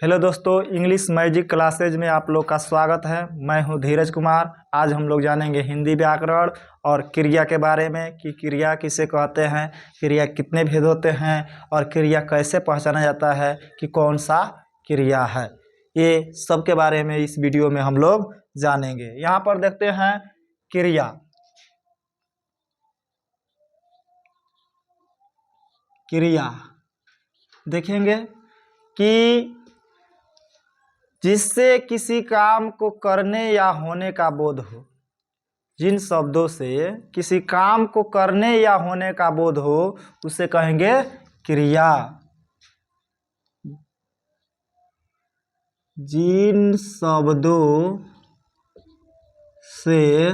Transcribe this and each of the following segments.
Hello दोस्तों, English magic classes में आप लोग का स्वागत है। मैं हूं धीरज कुमार। आज हम लोग जानेंगे हिंदी व्याकरण और क्रिया के बारे में कि क्रिया किसे कहते हैं, क्रिया कितने भेद होते हैं और क्रिया कैसे पहचाना जाता है कि कौन सा क्रिया है। ये सब के बारे में इस वीडियो में हम लोग जानेंगे। यहाँ पर देखते हैं क्रिया। क्रिया देखेंगे कि जिससे किसी काम को करने या होने का बोध हो। जिन शब्दों से किसी काम को करने या होने का बोध हो उसे कहेंगे क्रिया। जिन शब्दों से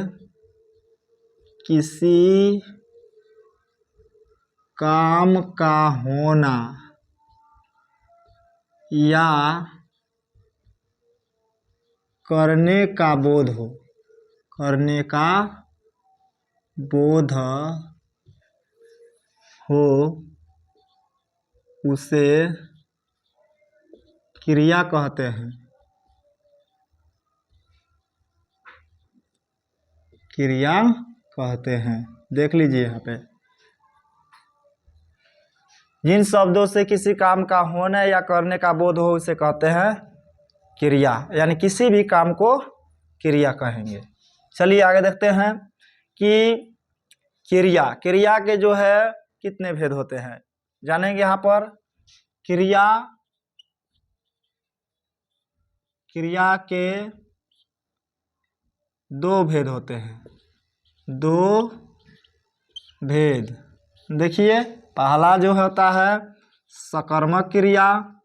किसी काम का होना या करने का बोध हो, करने का बोध हो उसे क्रिया कहते हैं। क्रिया कहते हैं। देख लीजिए यहाँ पे, जिन शब्दों से किसी काम का होने या करने का बोध हो उसे कहते हैं क्रिया, यानी किसी भी काम को क्रिया कहेंगे। चलिए आगे देखते हैं कि क्रिया के जो है कितने भेद होते हैं जानेंगे। यहाँ पर क्रिया के दो भेद होते हैं। दो भेद देखिए, पहला जो होता है सकर्मक क्रिया।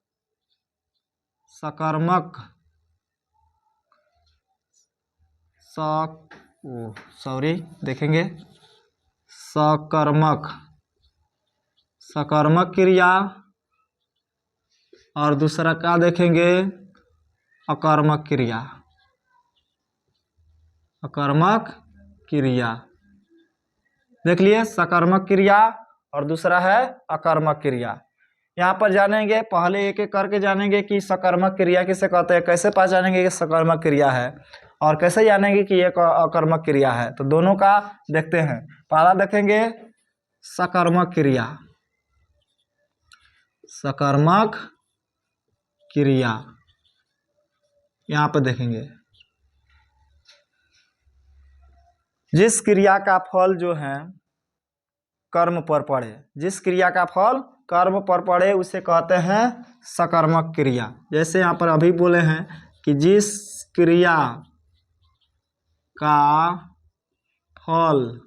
देखेंगे सकर्मक क्रिया, और दूसरा क्या देखेंगे अकर्मक क्रिया। अकर्मक क्रिया देख लिए, सकर्मक क्रिया और दूसरा है अकर्मक क्रिया। यहाँ पर जानेंगे, पहले एक एक करके जानेंगे कि सकर्मक क्रिया किसे कहते हैं, कैसे पहचानेंगे कि सकर्मक क्रिया है और कैसे जानेंगे कि ये अकर्मक क्रिया है। तो दोनों का देखते हैं। पहला देखेंगे सकर्मक क्रिया। सकर्मक क्रिया यहाँ पर देखेंगे, जिस क्रिया का फल जो है कर्म पर पड़े, जिस क्रिया का फल कर्म पर पड़े उसे कहते हैं सकर्मक क्रिया। जैसे यहाँ पर अभी बोले हैं कि जिस क्रिया का फल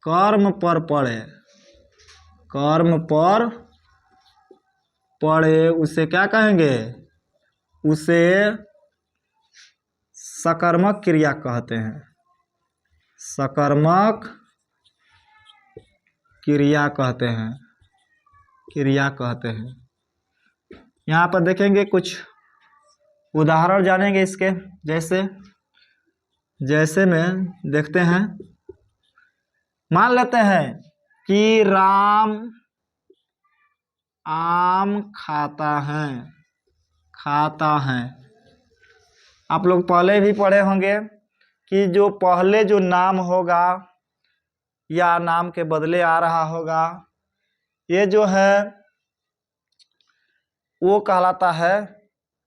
कर्म पर पड़े, कर्म पर पड़े उसे क्या कहेंगे, उसे सकर्मक क्रिया कहते हैं। सकर्मक क्रिया कहते हैं। क्रिया कहते हैं। यहाँ पर देखेंगे कुछ उदाहरण जानेंगे इसके। जैसे में देखते हैं, मान लेते हैं कि राम आम खाता है। आप लोग पहले भी पढ़े होंगे कि जो पहले जो नाम होगा या नाम के बदले आ रहा होगा, ये जो है वो कहलाता है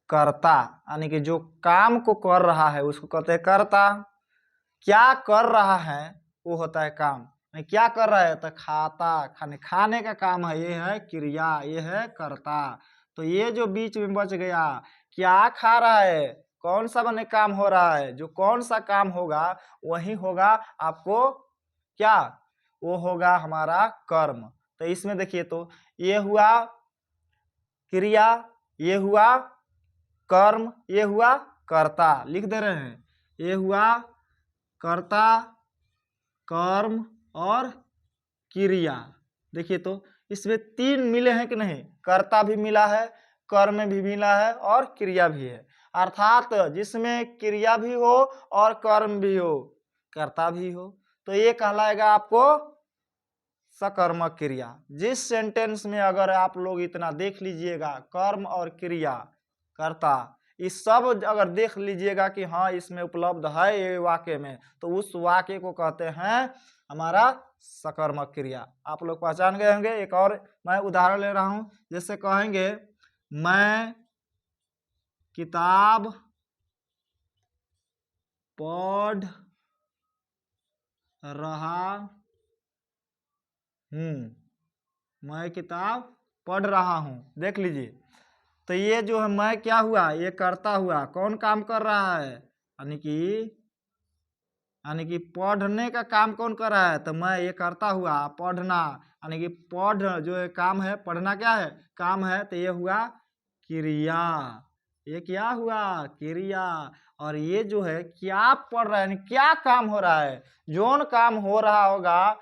कर्ता, यानी कि जो काम को कर रहा है उसको कहते हैं कर्ता। क्या कर रहा है वो होता है काम। क्या कर रहा है तो खाने का काम है, ये है क्रिया, ये है कर्ता। तो ये जो बीच में बच गया, क्या खा रहा है, कौन सा बने काम हो रहा है, जो कौन सा काम होगा वही होगा आपको क्या, वो होगा हमारा कर्म। तो इसमें देखिए, तो ये हुआ क्रिया, ये हुआ कर्म, ये हुआ कर्ता। लिख दे रहे हैं, ये हुआ कर्ता, कर्म और क्रिया। देखिए तो इसमें तीन मिले हैं कि नहीं, कर्ता भी मिला है, कर्म भी मिला है और क्रिया भी है। अर्थात जिसमें क्रिया भी हो और कर्म भी हो, कर्ता भी हो, तो ये कहलाएगा आपको सकर्मक क्रिया। जिस सेंटेंस में अगर आप लोग इतना देख लीजिएगा, कर्म और क्रिया, कर्ता, इस सब अगर देख लीजिएगा कि हाँ इसमें उपलब्ध है ये वाक्य में, तो उस वाक्य को कहते हैं हमारा सकर्मक क्रिया। आप लोग पहचान गए होंगे। एक और मैं उदाहरण ले रहा हूं, जैसे कहेंगे मैं किताब पढ़ रहा हूं, मैं किताब पढ़ रहा हूं। देख लीजिए, तो ये जो है मैं क्या हुआ, ये कर्ता हुआ। कौन काम कर रहा है, यानी कि पढ़ने का काम कौन कर रहा है, तो मैं ये करता हुआ। पढ़ना यानी कि पढ़ जो है काम है, पढ़ना क्या है, काम है, तो ये हुआ क्रिया। ये क्या हुआ, क्रिया। और ये जो है क्या पढ़ रहा है, यानी क्या काम हो रहा है, जोन काम हो रहा होगा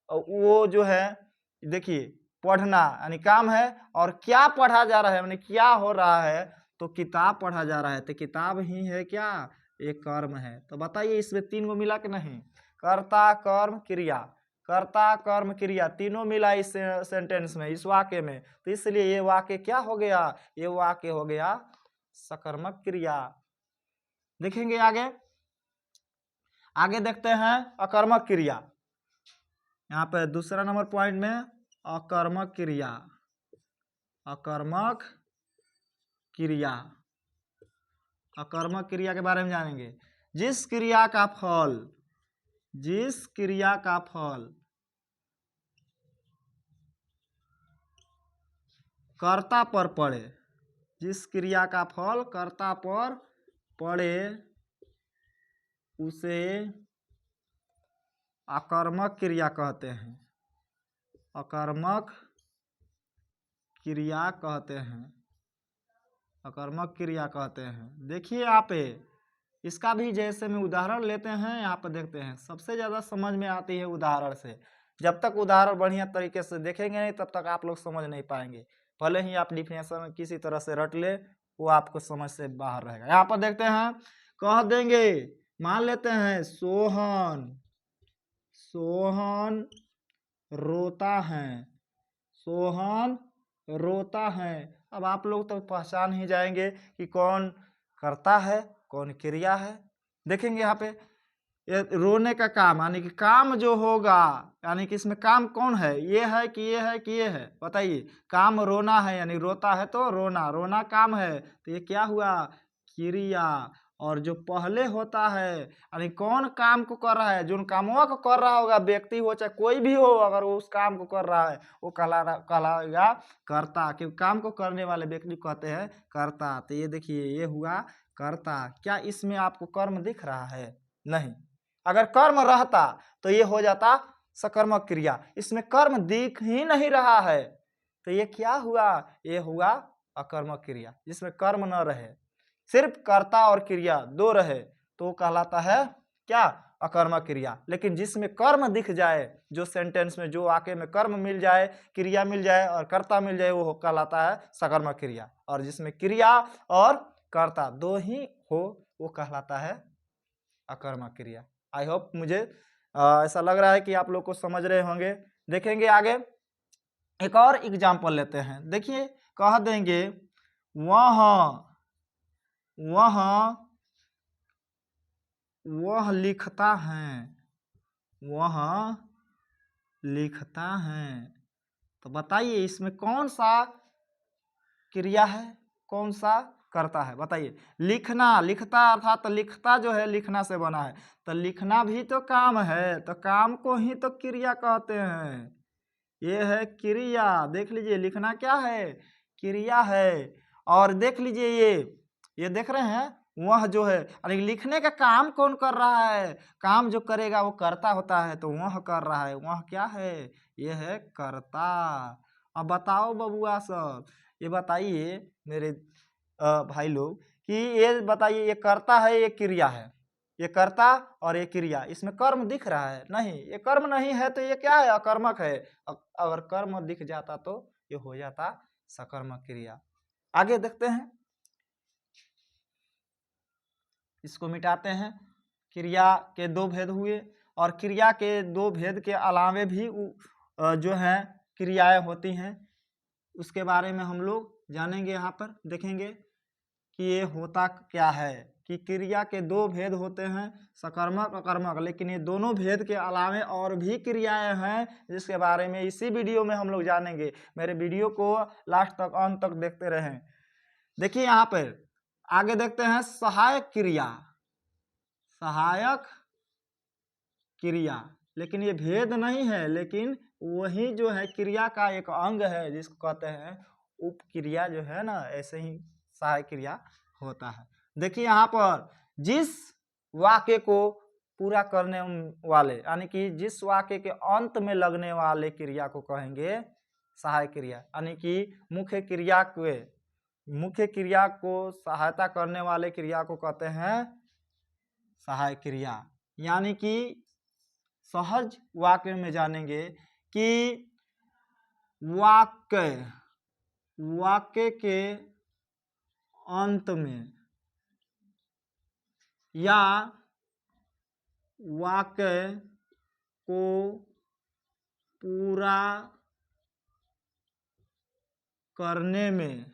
वो जो है, देखिए पढ़ना यानी काम है, और क्या पढ़ा जा रहा है यानी क्या हो रहा है, तो किताब पढ़ा जा रहा है, तो किताब ही है क्या, एक कर्म है। तो बताइए इसमें तीन को मिला कि नहीं, कर्ता कर्म क्रिया, कर्ता कर्म क्रिया तीनों मिला इस सेंटेंस में, इस वाक्य में। तो इसलिए ये वाक्य क्या हो गया, ये वाक्य हो गया सकर्मक क्रिया। देखेंगे आगे, आगे देखते हैं अकर्मक क्रिया। यहाँ पे दूसरा नंबर पॉइंट में अकर्मक क्रिया, अकर्मक क्रिया, अकर्मक क्रिया के बारे में जानेंगे। जिस क्रिया का फल, जिस क्रिया का फल कर्ता पर पड़े, जिस क्रिया का फल कर्ता पर पड़े उसे अकर्मक क्रिया कहते हैं, अकर्मक क्रिया कहते हैं, अकर्मक क्रिया कहते हैं। देखिए यहाँ पे इसका भी जैसे में उदाहरण लेते हैं, यहाँ पर देखते हैं सबसे ज़्यादा समझ में आती है उदाहरण से। जब तक उदाहरण बढ़िया तरीके से देखेंगे नहीं तब तक आप लोग समझ नहीं पाएंगे। भले ही आप डिफिनेशन किसी तरह से रट ले, वो आपको समझ से बाहर रहेगा। यहाँ पर देखते हैं, कह देंगे, मान लेते हैं सोहन, सोहन रोता है, सोहन रोता है। अब आप लोग तो पहचान ही जाएंगे कि कौन करता है कौन क्रिया है। देखेंगे यहाँ पे ये रोने का काम, यानी कि काम जो होगा, यानी कि इसमें काम कौन है, ये है कि ये है कि ये है, बताइए। काम रोना है, यानी रोता है तो रोना, रोना काम है, तो ये क्या हुआ, क्रिया। और जो पहले होता है, यानी कौन काम को कर रहा है, जो कामों को कर रहा होगा, व्यक्ति हो चाहे कोई भी हो, अगर वो उस काम को कर रहा है वो कहलाएगा कर्ता, क्योंकि काम को करने वाले व्यक्ति कहते हैं कर्ता। तो ये देखिए ये हुआ कर्ता। क्या इसमें आपको कर्म दिख रहा है, नहीं। अगर कर्म रहता तो ये हो जाता सकर्मक क्रिया, इसमें कर्म दिख ही नहीं रहा है, तो ये क्या हुआ, ये हुआ अकर्मक क्रिया। जिसमें कर्म न रहे, सिर्फ कर्ता और क्रिया दो रहे, तो कहलाता है क्या, अकर्मक क्रिया। लेकिन जिसमें कर्म दिख जाए, जो सेंटेंस में जो वाक्य में कर्म मिल जाए, क्रिया मिल जाए और कर्ता मिल जाए, वो कहलाता है सकर्मक क्रिया। और जिसमें क्रिया और कर्ता दो ही हो, वो कहलाता है अकर्मक क्रिया। आई होप मुझे ऐसा लग रहा है कि आप लोग को समझ रहे होंगे। देखेंगे आगे, एक और एग्जाम्पल लेते हैं। देखिए, कह देंगे वह लिखता है, वह लिखता है। तो बताइए इसमें कौन सा क्रिया है, कौन सा करता है, बताइए। लिखना, लिखता अर्थात तो लिखता जो है लिखना से बना है, तो लिखना भी तो काम है, तो काम को ही तो क्रिया कहते हैं। ये है क्रिया, देख लीजिए लिखना क्या है, क्रिया है। और देख लीजिए ये देख रहे हैं, वह जो है अरे लिखने का काम कौन कर रहा है, काम जो करेगा वो कर्ता होता है, तो वह कर रहा है, वह क्या है, ये है कर्ता। अब बताओ बबुआ सब, ये बताइए मेरे भाई लोग कि ये बताइए ये कर्ता है ये क्रिया है, ये कर्ता और ये क्रिया, इसमें कर्म दिख रहा है, नहीं, ये कर्म नहीं है, तो ये क्या है, अकर्मक है। अगर कर्म दिख जाता तो ये हो जाता सकर्मक क्रिया। आगे देखते हैं, इसको मिटाते हैं। क्रिया के दो भेद हुए, और क्रिया के दो भेद के अलावे भी जो है क्रियाएं होती हैं उसके बारे में हम लोग जानेंगे। यहाँ पर देखेंगे कि ये होता क्या है कि क्रिया के दो भेद होते हैं, सकर्मक अकर्मक, लेकिन ये दोनों भेद के अलावे और भी क्रियाएं हैं जिसके बारे में इसी वीडियो में हम लोग जानेंगे। मेरे वीडियो को लास्ट तक अंत तक देखते रहें। देखिए यहाँ पर आगे देखते हैं सहायक क्रिया, सहायक क्रिया, लेकिन ये भेद नहीं है, लेकिन वही जो है क्रिया का एक अंग है जिसको कहते हैं उपक्रिया जो है ना, ऐसे ही सहायक क्रिया होता है। देखिए यहाँ पर जिस वाक्य को पूरा करने वाले यानी कि जिस वाक्य के अंत में लगने वाले क्रिया को कहेंगे सहायक क्रिया, यानी कि मुख्य क्रिया को सहायता करने वाले क्रिया को कहते हैं सहायक क्रिया। यानी कि सहज वाक्य में जानेंगे कि वाक्य के अंत में या वाक्य को पूरा करने में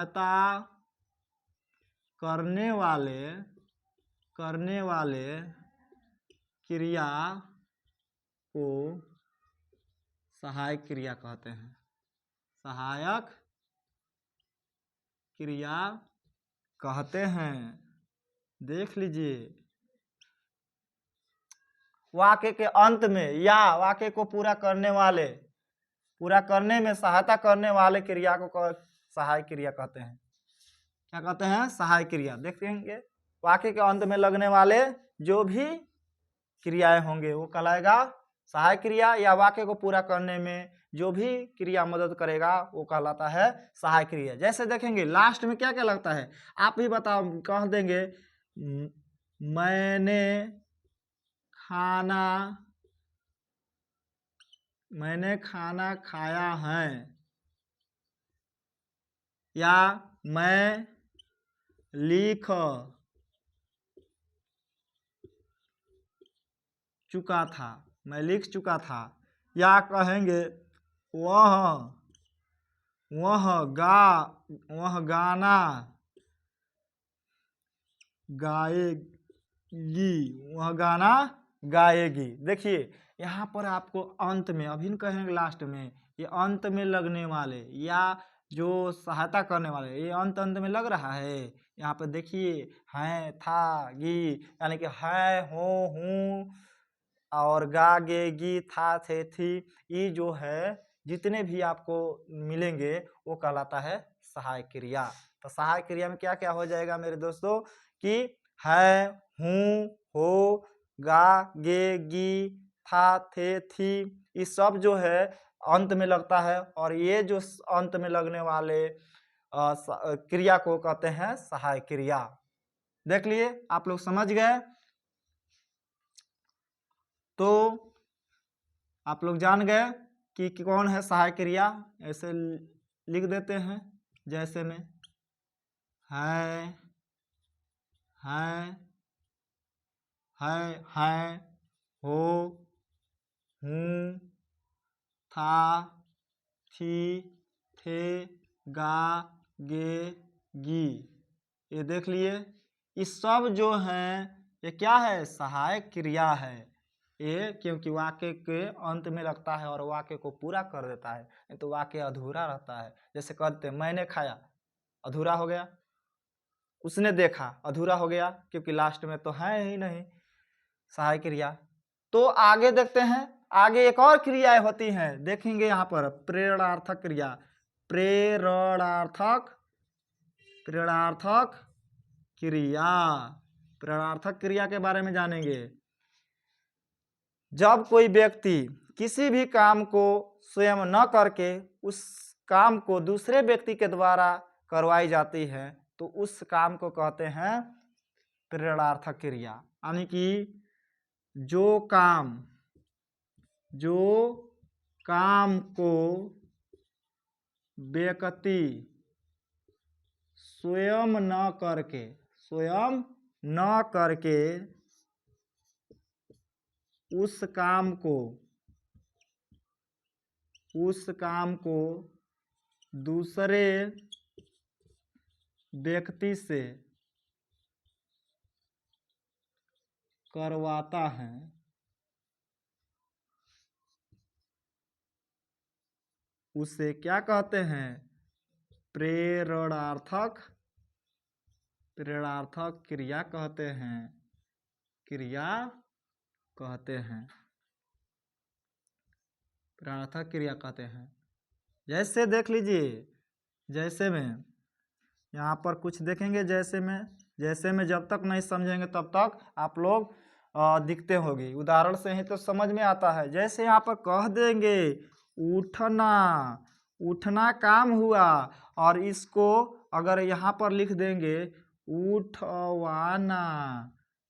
सहायता करने वाले क्रिया को सहायक क्रिया कहते हैं, सहायक क्रिया कहते हैं। देख लीजिए वाक्य के अंत में या वाक्य को पूरा करने में सहायता करने वाले क्रिया को सहायक क्रिया कहते हैं। क्या कहते हैं? सहायक क्रिया। देखेंगे वाक्य के अंत में लगने वाले जो भी क्रियाएं होंगे वो कहलाएगा सहायक क्रिया, या वाक्य को पूरा करने में जो भी क्रिया मदद करेगा वो कहलाता है सहायक क्रिया। जैसे देखेंगे लास्ट में क्या क्या लगता है, आप ही बताओ, कह देंगे मैंने खाना खाया है, या मैं लिख चुका था, या कहेंगे वह गाना गाएगी। देखिए यहाँ पर आपको अंत में, अभी न कहेंगे लास्ट में, ये अंत में लगने वाले या जो सहायता करने वाले, ये अंत में लग रहा है। यहाँ पर देखिए है, था, गी, यानी कि है, हो, हूँ और गा, गे, गी, था, थे, थी, ये जो है जितने भी आपको मिलेंगे वो कहलाता है सहायक क्रिया। तो सहायक क्रिया में क्या क्या हो जाएगा मेरे दोस्तों कि है, हूँ, हो, गा, गे, गी, था, थे, थी, ये सब जो है अंत में लगता है, और ये जो अंत में लगने वाले क्रिया को कहते हैं सहायक क्रिया। देख लिए आप लोग समझ गए, तो आप लोग जान गए कि कौन है सहायक क्रिया। ऐसे लिख देते हैं जैसे में है, हो, हूँ, था, थी, थे, गा, गे, गी। ये देख लिए, ये सब जो हैं ये क्या है? सहायक क्रिया है। ये क्योंकि वाक्य के अंत में लगता है और वाक्य को पूरा कर देता है, नहीं तो वाक्य अधूरा रहता है। जैसे कहते हैं मैंने खाया, अधूरा हो गया। उसने देखा, अधूरा हो गया, क्योंकि लास्ट में तो है ही नहीं सहायक क्रिया। तो आगे देखते हैं, आगे एक और क्रियाएं होती हैं, देखेंगे यहाँ पर प्रेरणार्थक क्रिया, प्रेरणार्थक क्रिया के बारे में जानेंगे। जब कोई व्यक्ति किसी भी काम को स्वयं न करके उस काम को दूसरे व्यक्ति के द्वारा करवाई जाती है तो उस काम को कहते हैं प्रेरणार्थक क्रिया। यानी कि जो काम को व्यक्ति स्वयं न करके उस काम को दूसरे व्यक्ति से करवाता है, उसे क्या कहते हैं? प्रेरणार्थक क्रिया कहते हैं। प्रेरणार्थक क्रिया कहते हैं। जैसे देख लीजिए, जैसे में यहाँ पर कुछ देखेंगे, जैसे में जब तक नहीं समझेंगे तब तक आप लोग दिखते होंगे। उदाहरण से ही तो समझ में आता है। जैसे यहाँ पर कह देंगे उठना काम हुआ, और इसको अगर यहाँ पर लिख देंगे उठवाना,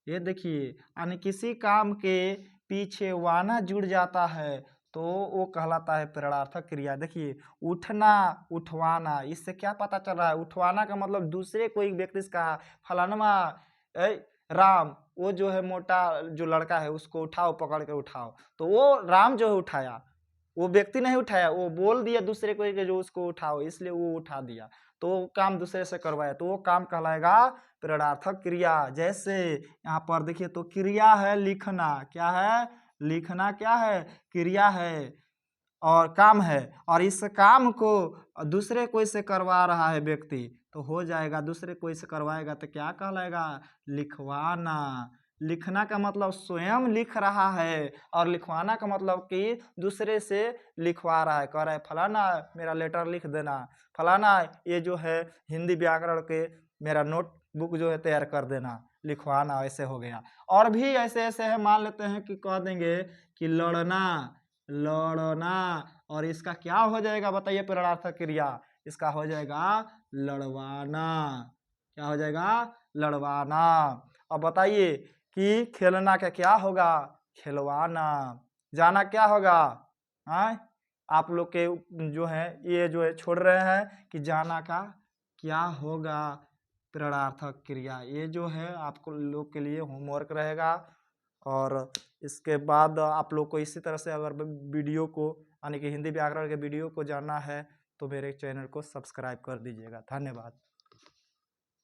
ये देखिए, यानी किसी काम के पीछे वाना जुड़ जाता है तो वो कहलाता है प्रेरणार्थक क्रिया। देखिए, उठना, उठवाना, इससे क्या पता चल रहा है? उठवाना का मतलब दूसरे कोई व्यक्ति का, फलानमा राम, वो जो है मोटा जो लड़का है उसको उठाओ, पकड़ के उठाओ, तो वो राम जो है उठाया, वो व्यक्ति नहीं उठाया, वो बोल दिया दूसरे को कि जो उसको उठाओ, इसलिए वो उठा दिया, तो वो काम दूसरे से करवाया, तो वो काम कहलाएगा प्रेरणार्थक क्रिया। जैसे यहाँ पर देखिए, तो क्रिया है लिखना, क्या है? लिखना क्या है? क्रिया है और काम है, और इस काम को दूसरे कोई से करवा रहा है व्यक्ति, तो हो जाएगा, दूसरे कोई से करवाएगा तो क्या कहलाएगा? लिखवाना। लिखना का मतलब स्वयं लिख रहा है, और लिखवाना का मतलब कि दूसरे से लिखवा रहा है, कह रहा है फलाना मेरा लेटर लिख देना, फलाना ये जो है हिंदी व्याकरण के मेरा नोटबुक जो है तैयार कर देना, लिखवाना। ऐसे हो गया। और भी ऐसे ऐसे है, मान लेते हैं कि कह देंगे कि लड़ना, और इसका क्या हो जाएगा बताइए? प्रेरणार्थक क्रिया, इसका हो जाएगा लड़वाना। क्या हो जाएगा? लड़वाना। अब बताइए कि खेलना का क्या होगा? खिलवाना। जाना क्या होगा? आप लोग के जो है ये जो है छोड़ रहे हैं कि जाना का क्या होगा? प्रेरणार्थक क्रिया। ये जो है आपको लोग के लिए होमवर्क रहेगा। और इसके बाद आप लोग को इसी तरह से अगर वीडियो को, यानी कि हिंदी व्याकरण के वीडियो को जानना है, तो मेरे चैनल को सब्सक्राइब कर दीजिएगा। धन्यवाद।